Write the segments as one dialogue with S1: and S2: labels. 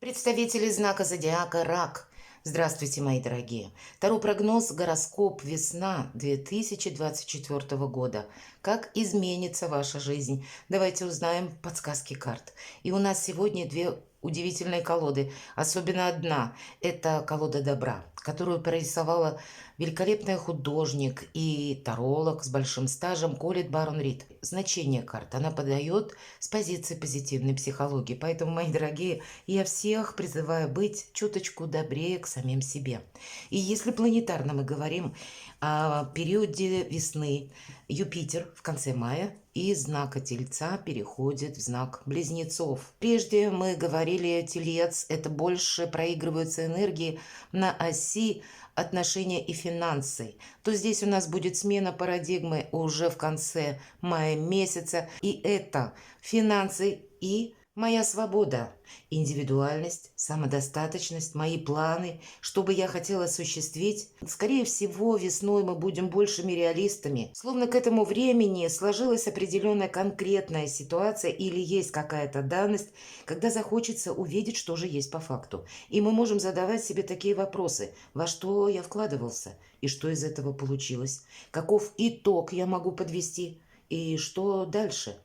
S1: Представители знака зодиака Рак. Здравствуйте, мои дорогие. Таро прогноз гороскоп весна 2024 года. Как изменится ваша жизнь? Давайте узнаем подсказки карт. И у нас сегодня две удивительные колоды. Особенно одна. Это колода добра, которую прорисовала великолепный художник и таролог с большим стажем Колет Барон Рид. Значение карт она подает с позиции позитивной психологии. Поэтому, мои дорогие, я всех призываю быть чуточку добрее к самим себе. И если планетарно мы говорим о периоде весны, Юпитер в конце мая из знака Тельца переходит в знак Близнецов. Прежде мы говорили, Телец – это больше проигрываются энергии на оси отношения и финансы, то здесь у нас будет смена парадигмы уже в конце мая месяца. И это финансы и моя свобода, индивидуальность, самодостаточность, мои планы, что бы я хотела осуществить. Скорее всего, весной мы будем большими реалистами. Словно к этому времени сложилась определенная конкретная ситуация или есть какая-то данность, когда захочется увидеть, что же есть по факту. И мы можем задавать себе такие вопросы. Во что я вкладывался? И что из этого получилось? Каков итог я могу подвести? И что дальше?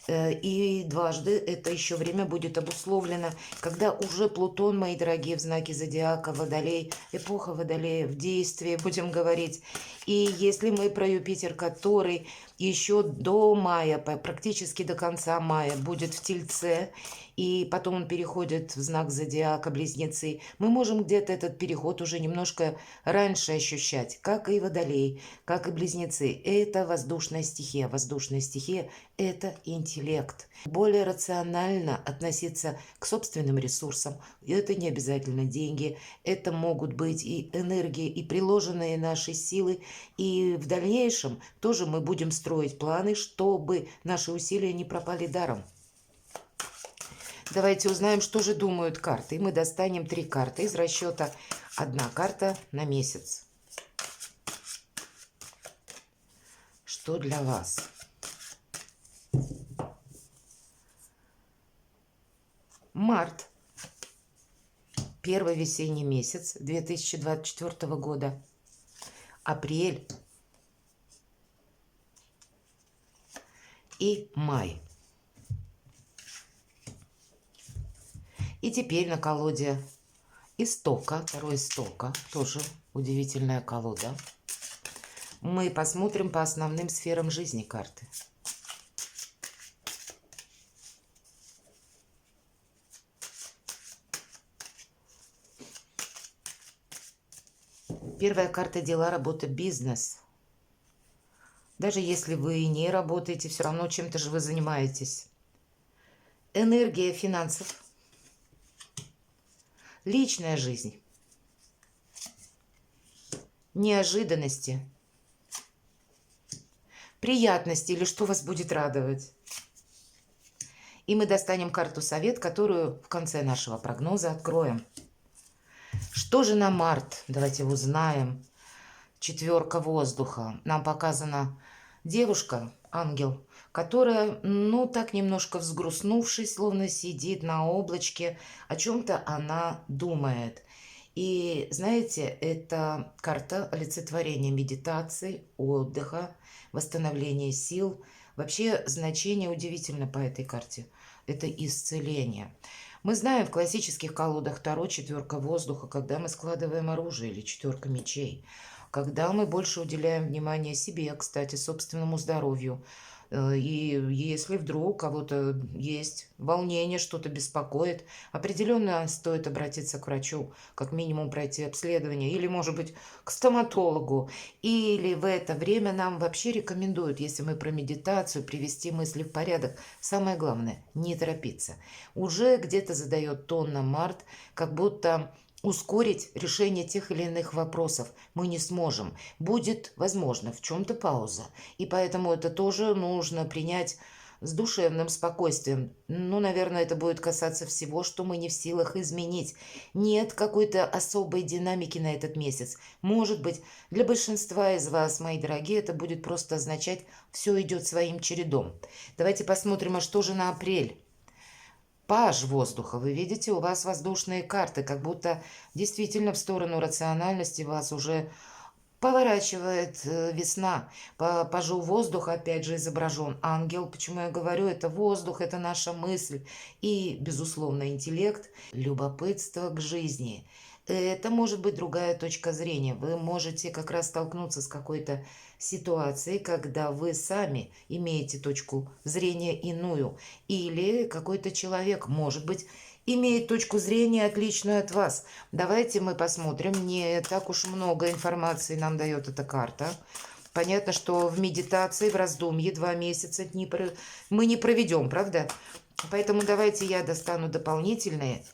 S1: И дважды это еще время будет обусловлено, когда уже Плутон, мои дорогие, в знаке зодиака Водолей, эпоха Водолея в действии, будем говорить. И если мы про Юпитер, который еще до мая, практически до конца мая, будет в Тельце, и потом он переходит в знак зодиака Близнецы, мы можем где-то этот переход уже немножко раньше ощущать, как и Водолей, как и Близнецы. Это воздушная стихия. Воздушная стихия – это интеллект. Более рационально относиться к собственным ресурсам. Это не обязательно деньги, это могут быть и энергии, и приложенные наши силы. И в дальнейшем тоже мы будем строить планы, чтобы наши усилия не пропали даром. Давайте узнаем, что же думают карты. И мы достанем 3 карты из расчета. Одна карта на месяц. Что для вас? Март. Первый весенний месяц 2024 года. Апрель. И май. И теперь на колоде Истока, второй Истока, тоже удивительная колода. Мы посмотрим по основным сферам жизни карты. Первая карта – дела, работа, бизнес. Даже если вы не работаете, все равно чем-то же вы занимаетесь. Энергия финансов. Личная жизнь. Неожиданности. Приятности или что вас будет радовать. И мы достанем карту совет, которую в конце нашего прогноза откроем. Что же на март? Давайте узнаем. Четверка воздуха. Нам показана девушка, ангел, которая, так немножко взгрустнувшись, словно сидит на облачке, о чем-то она думает. И, знаете, это карта олицетворения медитации, отдыха, восстановления сил. Вообще значение удивительно по этой карте. Это исцеление. Мы знаем в классических колодах Таро четверка воздуха, когда мы складываем оружие, или четверка мечей. Когда мы больше уделяем внимание себе, кстати, собственному здоровью. И если вдруг у кого-то есть волнение, что-то беспокоит, определенно стоит обратиться к врачу, как минимум пройти обследование, или, может быть, к стоматологу. Или в это время нам вообще рекомендуют, если мы про медитацию, привести мысли в порядок. Самое главное – не торопиться. Уже где-то задает тон на март, как будто ускорить решение тех или иных вопросов мы не сможем. Будет, возможно, в чем-то пауза. И поэтому это тоже нужно принять с душевным спокойствием. Наверное, это будет касаться всего, что мы не в силах изменить. Нет какой-то особой динамики на этот месяц. Может быть, для большинства из вас, мои дорогие, это будет просто означать, все идет своим чередом. Давайте посмотрим, а что же на апрель. Паж воздуха. Вы видите, у вас воздушные карты, как будто действительно в сторону рациональности вас уже поворачивает весна. По пажу воздуха, опять же, изображен ангел. Почему я говорю, это воздух, это наша мысль и, безусловно, интеллект, любопытство к жизни. Это может быть другая точка зрения. Вы можете как раз столкнуться с какой-то ситуацией, когда вы сами имеете точку зрения иную. Или какой-то человек, может быть, имеет точку зрения отличную от вас. Давайте мы посмотрим. Не так уж много информации нам дает эта карта. Понятно, что в медитации, в раздумье 2 месяца мы не проведем, правда? Поэтому давайте я достану дополнительные.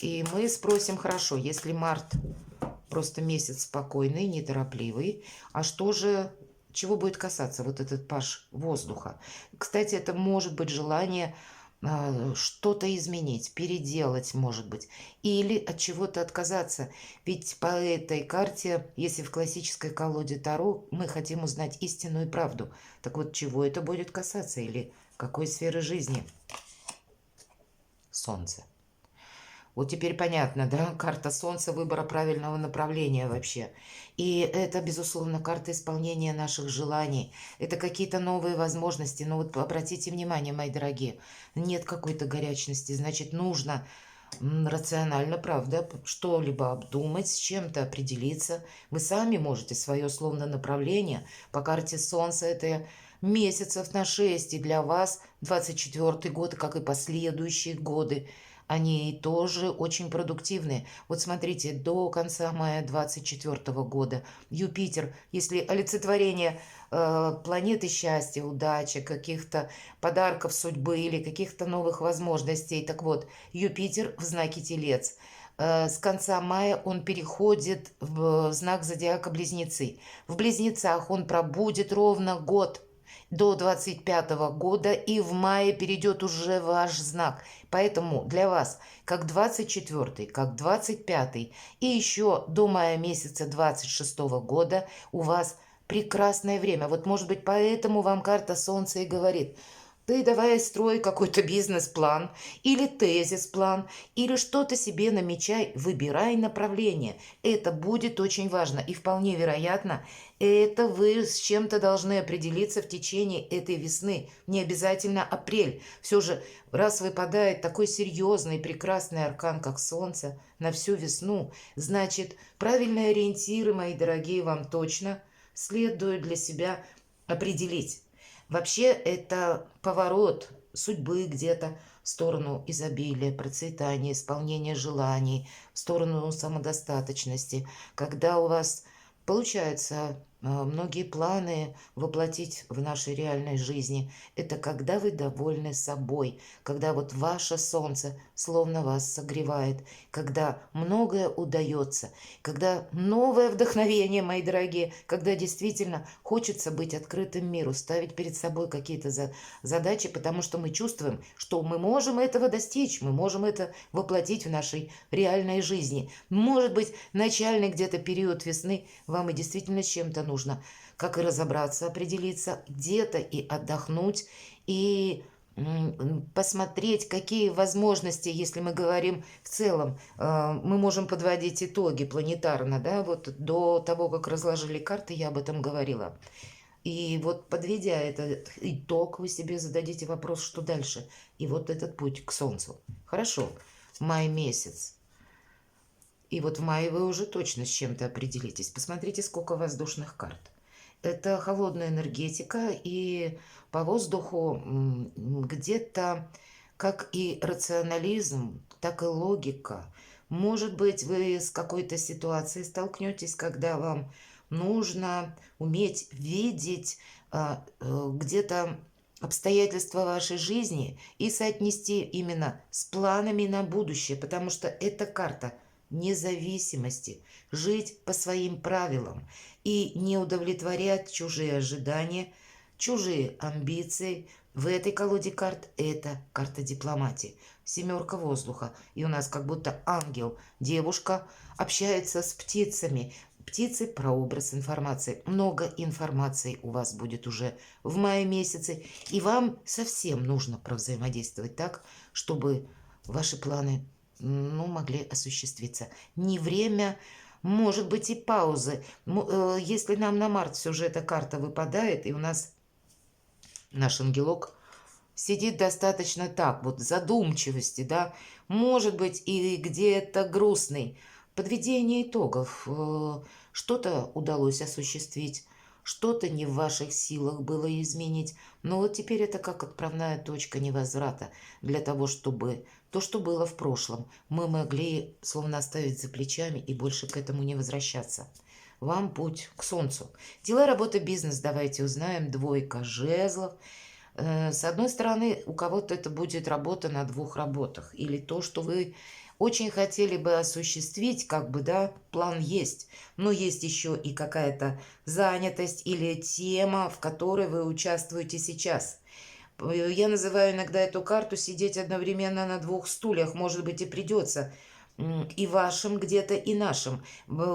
S1: И мы спросим, хорошо, если март просто месяц спокойный, неторопливый, а что же, чего будет касаться вот этот паж воздуха? Кстати, это может быть желание что-то изменить, переделать, может быть, или от чего-то отказаться. Ведь по этой карте, если в классической колоде Таро мы хотим узнать истинную правду, так вот, чего это будет касаться или какой сферы жизни? Солнце. Вот теперь понятно, да, карта Солнца, выбора правильного направления вообще. И это, безусловно, карта исполнения наших желаний. Это какие-то новые возможности. Но вот обратите внимание, мои дорогие, нет какой-то горячности. Значит, нужно рационально, правда, что-либо обдумать, с чем-то определиться. Вы сами можете свое условное направление. По карте Солнца это месяцев на 6. И для вас 24-й год, как и последующие годы, они тоже очень продуктивны. Вот смотрите, до конца мая 24 года Юпитер, если олицетворение планеты счастья, удачи, каких-то подарков судьбы или каких-то новых возможностей. Так вот, Юпитер в знаке Телец. С конца мая он переходит в знак зодиака Близнецы. В Близнецах он пробудет ровно год до 25 года и в мае перейдет уже ваш знак. Поэтому для вас как 24, как 25 и еще до мая месяца 26 года у вас прекрасное время. Вот может быть поэтому вам карта Солнца и говорит: ты давай строй какой-то бизнес-план или тезис-план, или что-то себе намечай, выбирай направление. Это будет очень важно. И вполне вероятно, это вы с чем-то должны определиться в течение этой весны. Не обязательно апрель. Все же, раз выпадает такой серьезный, прекрасный аркан, как Солнце, на всю весну, значит, правильные ориентиры, мои дорогие, вам точно следует для себя определить. Вообще это поворот судьбы где-то в сторону изобилия, процветания, исполнения желаний, в сторону самодостаточности, когда у вас получается многие планы воплотить в нашей реальной жизни. Это когда вы довольны собой, когда вот ваше солнце словно вас согревает, когда многое удается, когда новое вдохновение, мои дорогие, когда действительно хочется быть открытым миру, ставить перед собой какие-то задачи, потому что мы чувствуем, что мы можем этого достичь, мы можем это воплотить в нашей реальной жизни. Может быть, начальный где-то период весны вам и действительно с чем-то нужно, как и разобраться, определиться где-то и отдохнуть, и посмотреть, какие возможности, если мы говорим в целом, мы можем подводить итоги планетарно, да, вот до того, как разложили карты, я об этом говорила. И вот подведя этот итог, вы себе зададите вопрос, что дальше. И вот этот путь к Солнцу. Хорошо, май месяц. И вот в мае вы уже точно с чем-то определитесь. Посмотрите, сколько воздушных карт. Это холодная энергетика, и по воздуху где-то как и рационализм, так и логика. Может быть, вы с какой-то ситуацией столкнетесь, когда вам нужно уметь видеть где-то обстоятельства вашей жизни и соотнести именно с планами на будущее, потому что эта карта независимости, жить по своим правилам и не удовлетворять чужие ожидания, чужие амбиции. В этой колоде карт это карта дипломатии. Семерка воздуха. И у нас как будто ангел, девушка общается с птицами. птицы, прообраз информации. Много информации у вас будет уже в мае месяце, и вам совсем нужно провзаимодействовать так, чтобы ваши планы, ну, могли осуществиться. Не время, может быть, и паузы. Если нам на март все же эта карта выпадает, и у нас наш ангелок сидит достаточно так, вот задумчивости, да, может быть, и где-то грустный. Подведение итогов. Что-то удалось осуществить, что-то не в ваших силах было изменить. Но вот теперь это как отправная точка невозврата для того, чтобы то, что было в прошлом, мы могли словно оставить за плечами и больше к этому не возвращаться. Вам путь к солнцу. Дела, работа, бизнес. Давайте узнаем. Двойка жезлов. С одной стороны, у кого-то это будет работа на двух работах. Или то, что вы очень хотели бы осуществить, как бы, да, план есть. Но есть еще и какая-то занятость или тема, в которой вы участвуете сейчас. Я называю иногда эту карту сидеть одновременно на двух стульях. Может быть, и придется и вашим где-то, и нашим.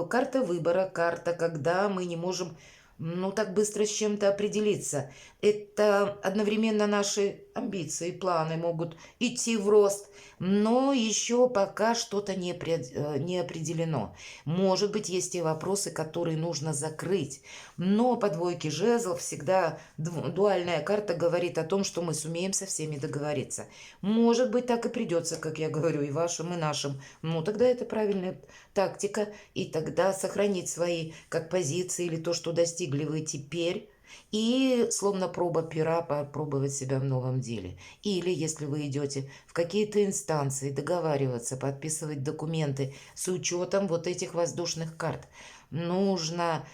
S1: Карта выбора, карта, когда мы не можем, ну, так быстро с чем-то определиться. Это одновременно наши амбиции, планы могут идти в рост, но еще пока что-то не определено. Может быть, есть и вопросы, которые нужно закрыть. Но по двойке жезлов всегда дуальная карта говорит о том, что мы сумеем со всеми договориться. Может быть, так и придется, как я говорю, и вашим, и нашим. Ну, тогда это правильная тактика, и тогда сохранить свои как позиции или то, что достигли вы теперь, и словно проба пера попробовать себя в новом деле. Или если вы идете в какие-то инстанции договариваться, подписывать документы с учетом вот этих воздушных карт, нужно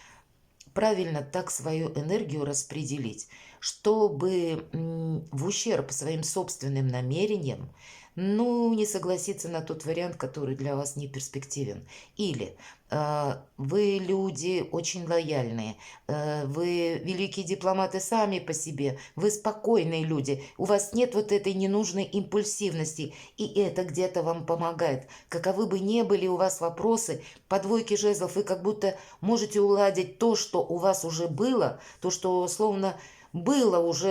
S1: правильно так свою энергию распределить, чтобы в ущерб своим собственным намерениям, ну, не согласиться на тот вариант, который для вас не перспективен. Или вы люди очень лояльные, вы великие дипломаты сами по себе, вы спокойные люди, у вас нет вот этой ненужной импульсивности, и это где-то вам помогает. Каковы бы ни были у вас вопросы, по двойке жезлов вы как будто можете уладить то, что у вас уже было, то, что словно было уже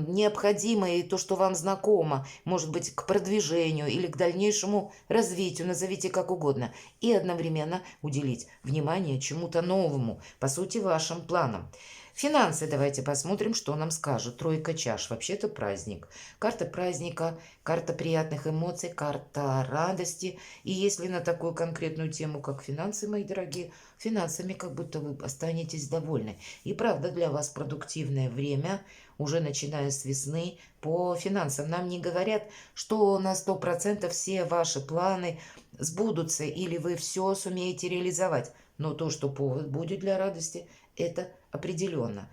S1: необходимо, и то, что вам знакомо, может быть, к продвижению или к дальнейшему развитию, назовите как угодно, и одновременно уделить внимание чему-то новому, по сути, вашим планам. Финансы, давайте посмотрим, что нам скажут. Тройка чаш, вообще-то праздник. Карта праздника, карта приятных эмоций, карта радости. И если на такую конкретную тему, как финансы, мои дорогие, финансами как будто вы останетесь довольны. И правда, для вас продуктивное время, уже начиная с весны, по финансам. Нам не говорят, что на 100% все ваши планы сбудутся или вы все сумеете реализовать. Но то, что повод будет для радости, это определенно.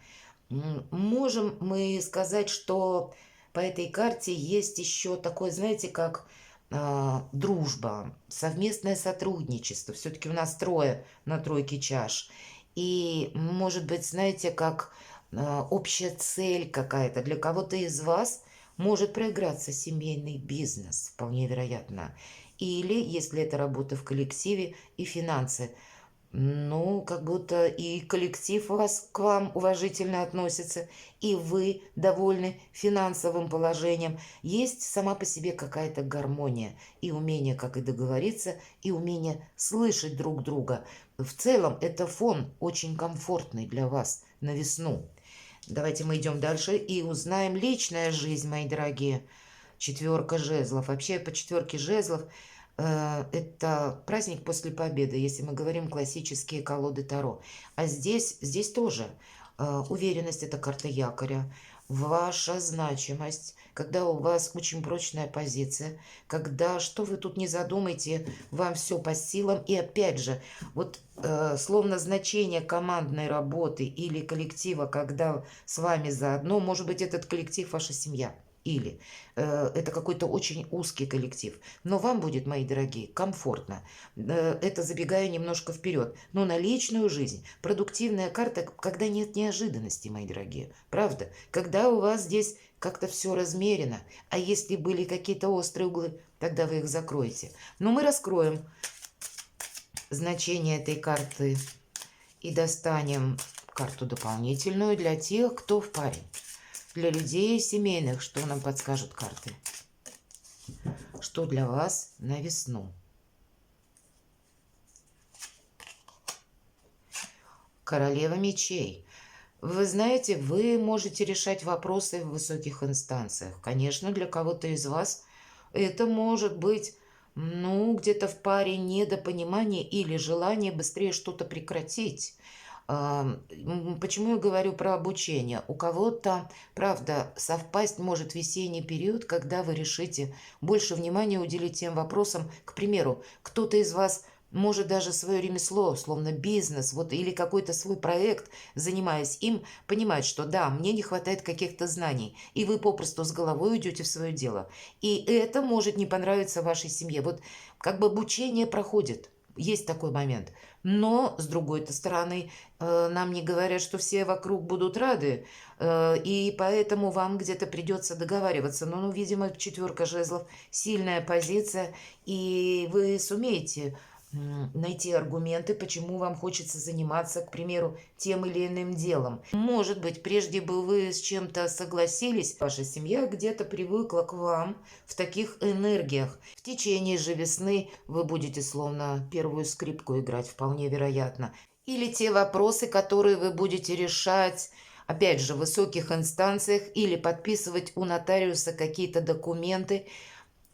S1: Можем мы сказать, что по этой карте есть еще такое, знаете, как дружба, совместное сотрудничество. Все-таки у нас трое на тройке чаш. И, может быть, знаете, как общая цель какая-то. Для кого-то из вас может проиграться семейный бизнес, вполне вероятно. Или, если это работа в коллективе и финансы, ну, как будто и коллектив у вас к вам уважительно относится, и вы довольны финансовым положением. Есть сама по себе какая-то гармония и умение, как и договориться, и умение слышать друг друга. В целом, это фон очень комфортный для вас на весну. Давайте мы идем дальше и узнаем личная жизнь, мои дорогие. Четверка жезлов. Вообще по четверке жезлов это праздник после победы, если мы говорим классические колоды Таро. А здесь тоже уверенность, это карта якоря, ваша значимость, когда у вас очень прочная позиция, когда что вы тут не задумаете, вам все по силам. И опять же, вот словно значение командной работы или коллектива, когда с вами заодно, может быть, этот коллектив ваша семья. Или это какой-то очень узкий коллектив. Но вам будет, мои дорогие, комфортно. Это забегая немножко вперед. Но на личную жизнь продуктивная карта, когда нет неожиданностей, мои дорогие. Правда? Когда у вас здесь как-то все размерено. А если были какие-то острые углы, тогда вы их закроете. Но мы раскроем значение этой карты И достанем карту дополнительную для тех, кто в паре. Для людей семейных, что нам подскажут карты? Что для вас на весну? Королева мечей. Вы знаете, вы можете решать вопросы в высоких инстанциях. Конечно, для кого-то из вас это может быть, где-то в паре недопонимание или желание быстрее что-то прекратить. Почему я говорю про обучение? У кого-то, правда, совпасть может весенний период, когда вы решите больше внимания уделить тем вопросам. К примеру, кто-то из вас может даже свое ремесло, словно бизнес, вот или какой-то свой проект, занимаясь им, понимать, что да, мне не хватает каких-то знаний, и вы попросту с головой уйдете в свое дело. И это может не понравиться вашей семье. Вот как бы обучение проходит. Есть такой момент. Но, с другой стороны, нам не говорят, что все вокруг будут рады, и поэтому вам где-то придется договариваться. Но, видимо, четверка жезлов – сильная позиция, и вы сумеете найти аргументы, почему вам хочется заниматься, к примеру, тем или иным делом. Может быть, прежде бы вы с чем-то согласились, ваша семья где-то привыкла к вам в таких энергиях. В течение же весны вы будете словно первую скрипку играть, вполне вероятно. Или те вопросы, которые вы будете решать, опять же, в высоких инстанциях, или подписывать у нотариуса какие-то документы.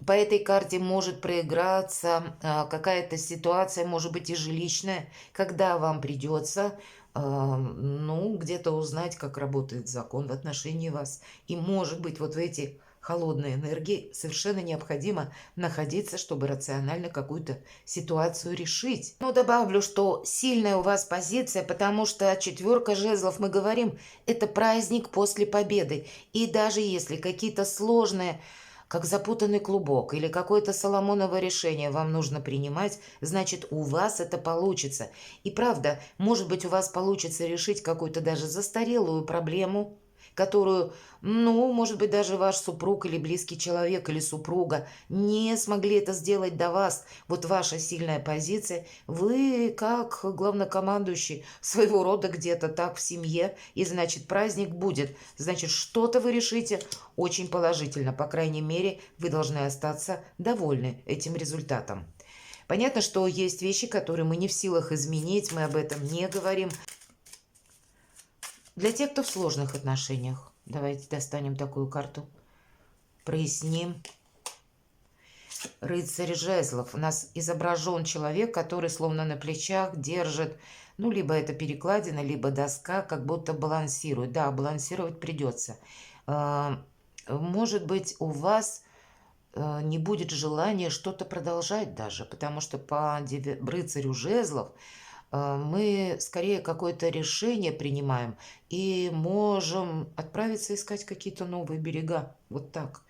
S1: По этой карте может проиграться какая-то ситуация, может быть и жилищная, когда вам придется, где-то узнать, как работает закон в отношении вас. И может быть вот в эти холодные энергии совершенно необходимо находиться, чтобы рационально какую-то ситуацию решить. Но добавлю, что сильная у вас позиция, потому что четверка жезлов, мы говорим, это праздник после победы. И даже если какие-то сложные, как запутанный клубок или какое-то соломоново решение вам нужно принимать, значит, у вас это получится. И правда, может быть, у вас получится решить какую-то даже застарелую проблему, которую, может быть, даже ваш супруг или близкий человек или супруга не смогли это сделать до вас. Вот ваша сильная позиция, вы как главнокомандующий своего рода где-то так в семье, и значит, праздник будет. Значит, что-то вы решите очень положительно. По крайней мере, вы должны остаться довольны этим результатом. Понятно, что есть вещи, которые мы не в силах изменить, мы об этом не говорим. Для тех, кто в сложных отношениях, давайте достанем такую карту, проясним. Рыцарь жезлов. У нас изображен человек, который словно на плечах держит, либо это перекладина, либо доска, как будто балансирует. Да, балансировать придется. Может быть, у вас не будет желания что-то продолжать даже, потому что по рыцарю жезлов мы скорее какое-то решение принимаем и можем отправиться искать какие-то новые берега. Вот так.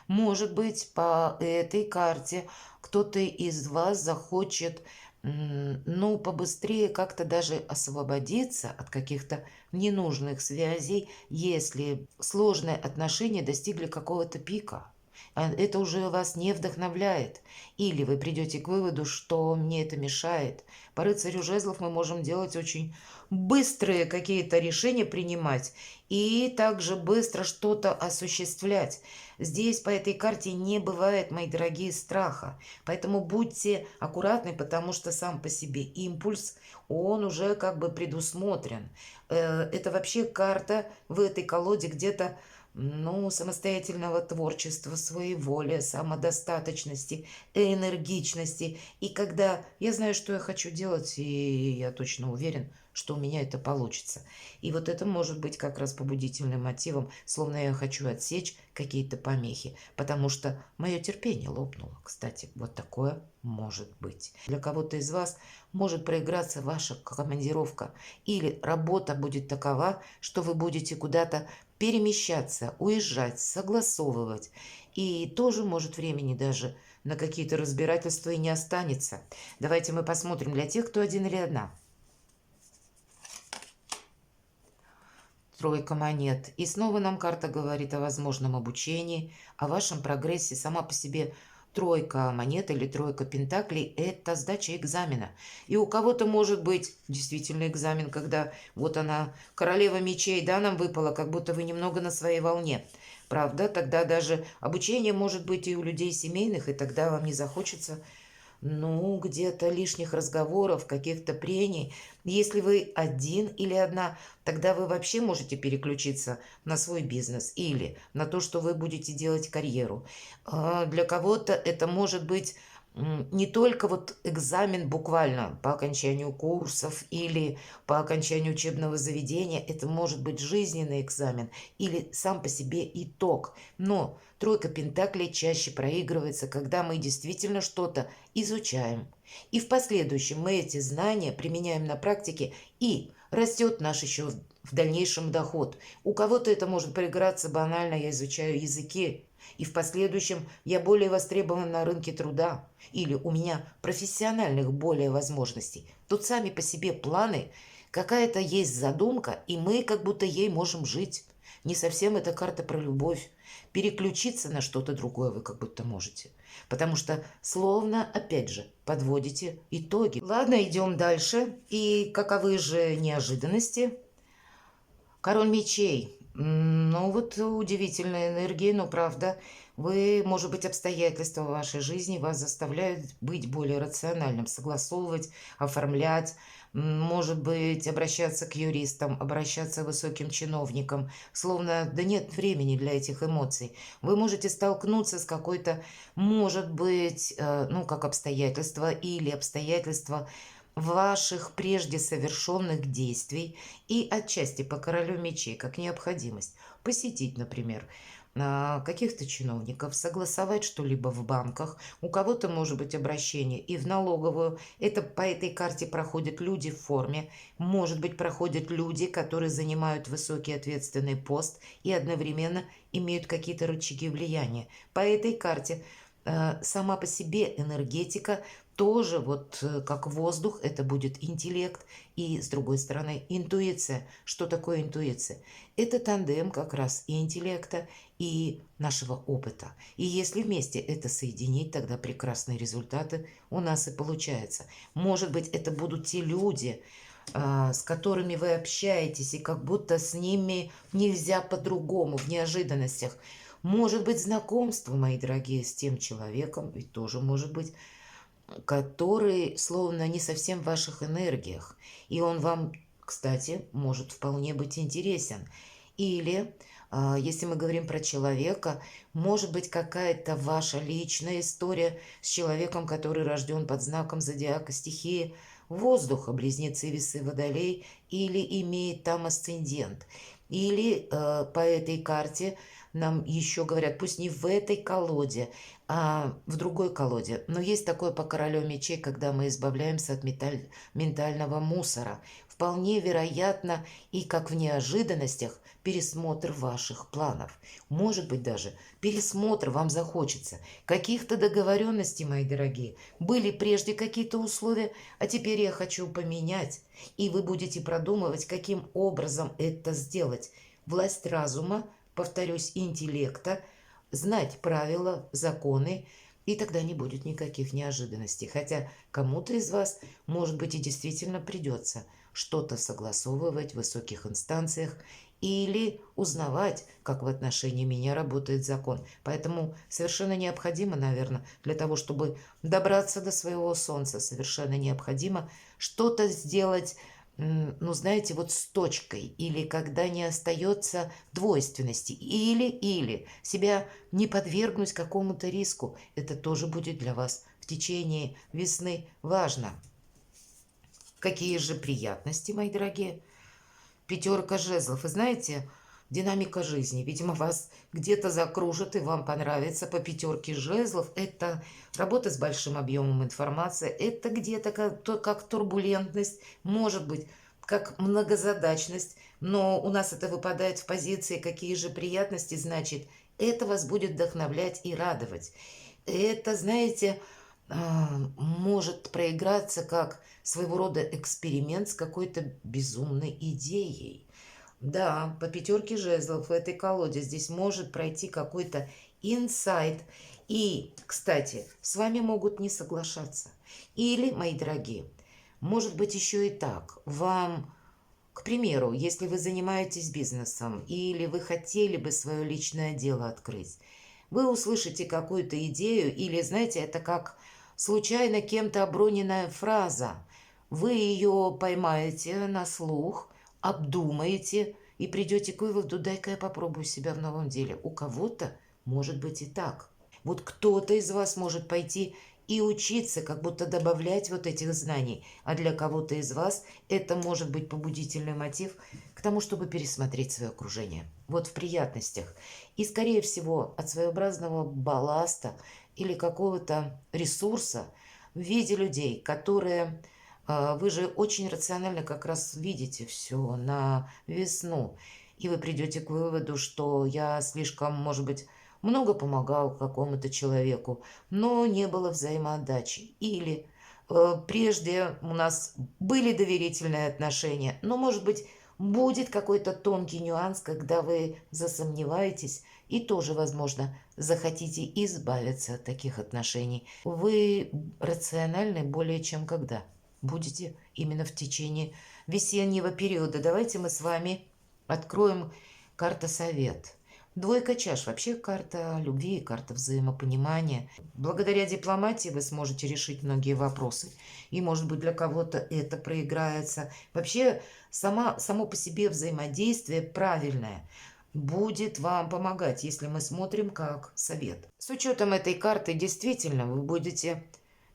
S1: Может быть, по этой карте кто-то из вас захочет, побыстрее как-то даже освободиться от каких-то ненужных связей, если сложные отношения достигли какого-то пика. Это уже вас не вдохновляет. Или вы придете к выводу, что мне это мешает. По рыцарю жезлов мы можем делать очень быстрые какие-то решения принимать и также быстро что-то осуществлять. Здесь по этой карте не бывает, мои дорогие, страха. Поэтому будьте аккуратны, потому что сам по себе импульс, он уже как бы предусмотрен. Это вообще карта в этой колоде где-то самостоятельного творчества, своеволия, самодостаточности, энергичности. И когда я знаю, что я хочу делать, и я точно уверен, что у меня это получится. И вот это может быть как раз побудительным мотивом, словно я хочу отсечь какие-то помехи, потому что мое терпение лопнуло. Кстати, вот такое может быть. Для кого-то из вас может проиграться ваша командировка, или работа будет такова, что вы будете куда-то перемещаться, уезжать, согласовывать. И тоже, может, времени даже на какие-то разбирательства и не останется. Давайте мы посмотрим для тех, кто один или одна. Тройка монет. И снова нам карта говорит о возможном обучении, о вашем прогрессе. Сама по себе тройка монет или тройка пентаклей – это сдача экзамена. И у кого-то может быть действительно экзамен, когда вот она, королева мечей, да, нам выпала, как будто вы немного на своей волне. Правда, тогда даже обучение может быть и у людей семейных, и тогда вам не захочется, ну, где-то лишних разговоров, каких-то прений. Если вы один или одна, тогда вы вообще можете переключиться на свой бизнес или на то, что вы будете делать карьеру. Для кого-то это может быть не только вот экзамен буквально по окончанию курсов или по окончанию учебного заведения, это может быть жизненный экзамен или сам по себе итог. Но тройка пентаклей чаще проигрывается, когда мы действительно что-то изучаем. И в последующем мы эти знания применяем на практике, и растет наш еще в дальнейшем доход. У кого-то это может проиграться банально, я изучаю языки, и в последующем я более востребован на рынке труда, или у меня профессиональных более возможностей. Тут сами по себе планы, какая-то есть задумка, и мы как будто ей можем жить. Не совсем эта карта про любовь. Переключиться на что-то другое вы как будто можете. Потому что словно, опять же, подводите итоги. Ладно, идем дальше. И каковы же неожиданности? Король мечей. Ну вот удивительная энергия, но правда, вы, может быть, обстоятельства в вашей жизни вас заставляют быть более рациональным, согласовывать, оформлять, может быть, обращаться к юристам, обращаться к высоким чиновникам, словно да нет времени для этих эмоций. Вы можете столкнуться с какой-то, может быть, ну как обстоятельства или обстоятельства ваших прежде совершенных действий и отчасти по королю мечей, как необходимость посетить, например, каких-то чиновников, согласовать что-либо в банках, у кого-то может быть обращение и в налоговую. Это по этой карте проходят люди в форме, может быть проходят люди, которые занимают высокий ответственный пост и одновременно имеют какие-то рычаги влияния. По этой карте сама по себе энергетика тоже вот как воздух, это будет интеллект, и с другой стороны интуиция. Что такое интуиция? Это тандем как раз и интеллекта, и нашего опыта. И если вместе это соединить, тогда прекрасные результаты у нас и получаются. Может быть, это будут те люди, с которыми вы общаетесь, и как будто с ними нельзя по-другому, в неожиданностях. Может быть, знакомство, мои дорогие, с тем человеком, ведь тоже может быть, который словно не совсем в ваших энергиях. И он вам, кстати, может вполне быть интересен. Или, если мы говорим про человека, может быть какая-то ваша личная история с человеком, который рожден под знаком зодиака стихии воздуха, близнецы, весы, водолей, или имеет там асцендент. Или по этой карте нам еще говорят, пусть не в этой колоде, а в другой колоде. Но есть такое по королю мечей, когда мы избавляемся от ментального мусора. Вполне вероятно, и как в неожиданностях, пересмотр ваших планов. Может быть, даже пересмотр вам захочется. Каких-то договоренностей, мои дорогие. Были прежде какие-то условия, а теперь я хочу поменять. И вы будете продумывать, каким образом это сделать. Власть разума, повторюсь, интеллекта, знать правила, законы, и тогда не будет никаких неожиданностей. Хотя кому-то из вас, может быть, и действительно придется что-то согласовывать в высоких инстанциях или узнавать, как в отношении меня работает закон. Поэтому совершенно необходимо, наверное, для того, чтобы добраться до своего солнца, совершенно необходимо что-то сделать, ну, знаете, вот с точкой, или когда не остается двойственности, или себя не подвергнуть какому-то риску. Это тоже будет для вас в течение весны важно. Какие же приятности, мои дорогие? Пятерка жезлов. И знаете, динамика жизни. Видимо, вас где-то закружит и вам понравится по пятерке жезлов. Это работа с большим объемом информации. Это где-то как турбулентность, может быть, как многозадачность. Но у нас это выпадает в позиции, какие же приятности, значит, это вас будет вдохновлять и радовать. Это, знаете, может проиграться как своего рода эксперимент с какой-то безумной идеей. Да, по пятерке жезлов в этой колоде здесь может пройти какой-то инсайт И, кстати, с вами могут не соглашаться. Или, мои дорогие, может быть еще и так. Вам, к примеру, если вы занимаетесь бизнесом или вы хотели бы свое личное дело открыть, вы услышите какую-то идею или, знаете, это как случайно кем-то оброненная фраза. Вы ее поймаете на слух, обдумаете и придете к выводу, дай-ка я попробую себя в новом деле. У кого-то может быть и так. Вот кто-то из вас может пойти и учиться, как будто добавлять вот этих знаний. А для кого-то из вас это может быть побудительный мотив к тому, чтобы пересмотреть свое окружение. Вот в приятностях. И, скорее всего, от своеобразного балласта или какого-то ресурса в виде людей, которые... Вы же очень рационально как раз видите все на весну. И вы придете к выводу, что я слишком, может быть, много помогал какому-то человеку, но не было взаимоотдачи. Или прежде у нас были доверительные отношения, но, может быть, будет какой-то тонкий нюанс, когда вы засомневаетесь и тоже, возможно, захотите избавиться от таких отношений. Вы рациональны более чем когда будете именно в течение весеннего периода. Давайте мы с вами откроем карта совет. Двойка чаш вообще карта любви, карта взаимопонимания. Благодаря дипломатии вы сможете решить многие вопросы. И, может быть, для кого-то это проиграется. Вообще, само по себе взаимодействие правильное будет вам помогать, если мы смотрим как совет. С учетом этой карты, действительно, вы будете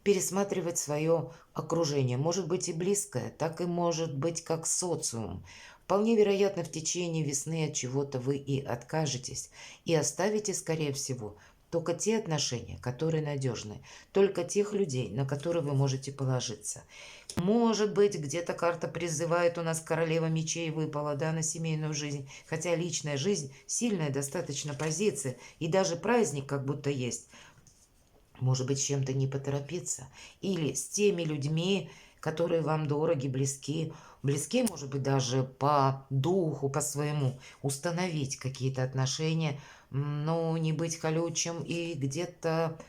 S1: пересматривать свое окружение. Может быть и близкое, так и может быть как социум. Вполне вероятно, в течение весны от чего-то вы и откажетесь. И оставите, скорее всего, только те отношения, которые надежны. Только тех людей, на которые вы можете положиться. Может быть, где-то карта призывает, у нас королева мечей выпала, да, на семейную жизнь. Хотя личная жизнь, сильная достаточно позиция. И даже праздник как будто есть. Может быть, с чем-то не поторопиться. Или с теми людьми, которые вам дороги, близки. Близки, может быть, даже по духу, по своему. Установить какие-то отношения, но не быть колючим и где-то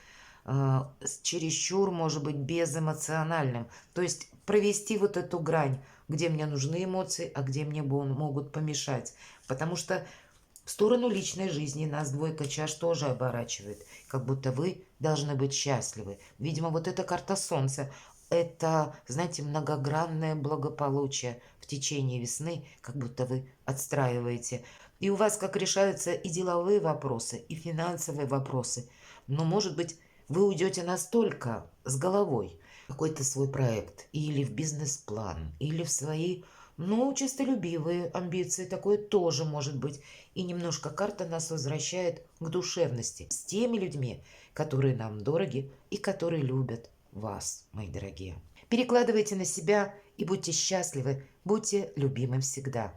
S1: чересчур, может быть, безэмоциональным. То есть провести вот эту грань, где мне нужны эмоции, а где мне могут помешать. Потому что в сторону личной жизни нас двойка чаш тоже оборачивает, как будто вы должны быть счастливы. Видимо, вот эта карта Солнца, это, знаете, многогранное благополучие в течение весны, как будто вы отстраиваете. И у вас как решаются и деловые вопросы, и финансовые вопросы. Но, может быть, вы уйдете настолько с головой в какой-то свой проект, или в бизнес-план, или в свои, ну, честолюбивые амбиции, такое тоже может быть. И немножко карта нас возвращает к душевности с теми людьми, которые нам дороги и которые любят вас, мои дорогие. Перекладывайте на себя и будьте счастливы, будьте любимым всегда.